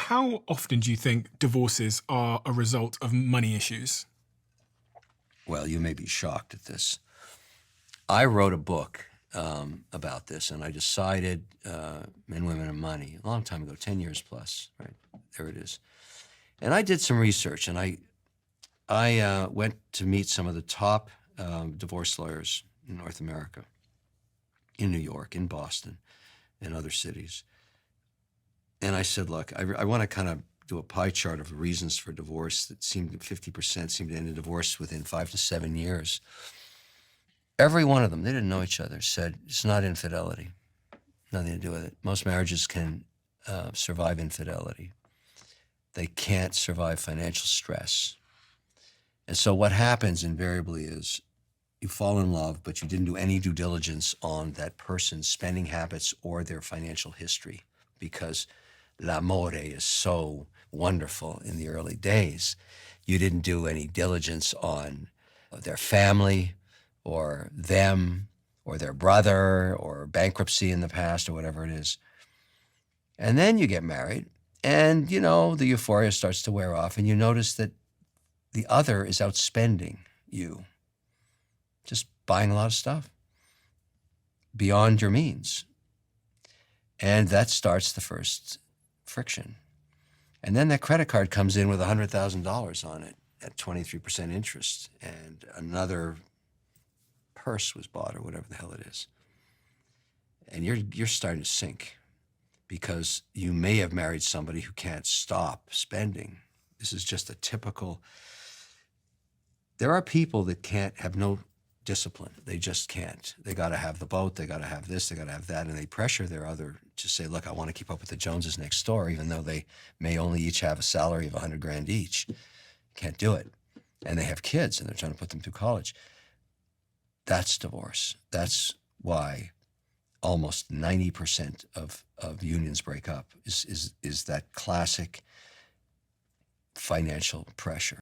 how often do you think divorces are a result of money issues? Well, you may be shocked at this. I wrote a book about this, and I decided Men, Women, and Money a long time ago, 10 years plus, right? There it is. And I did some research, and I went to meet some of the top divorce lawyers in North America, in New York, in Boston, and other cities. And I said, look, I want to kind of do a pie chart of reasons for divorce that seemed 50% seemed to end in divorce within 5 to 7 years. Every one of them, they didn't know each other, said it's not infidelity, nothing to do with it. Most marriages can survive infidelity. They can't survive financial stress. And so what happens invariably is you fall in love, but you didn't do any due diligence on that person's spending habits or their financial history, because l'amore is so wonderful in the early days. You didn't do any diligence on their family or them or their brother or bankruptcy in the past or whatever it is. And then you get married and, the euphoria starts to wear off and you notice that the other is outspending you, just buying a lot of stuff beyond your means. And that starts the first friction. And then that credit card comes in with $100,000 on it at 23% interest, and another purse was bought or whatever the hell it is. And you're starting to sink because you may have married somebody who can't stop spending. This is just a typical. There are people that have no discipline. They just can't. They got to have the boat. They got to have this. They got to have that. And they pressure their other to say, look, I want to keep up with the Joneses next door, even though they may only each have a salary of $100,000 each. Can't do it. And they have kids and they're trying to put them through college. That's divorce. That's why almost 90% of unions break up is that classic financial pressure.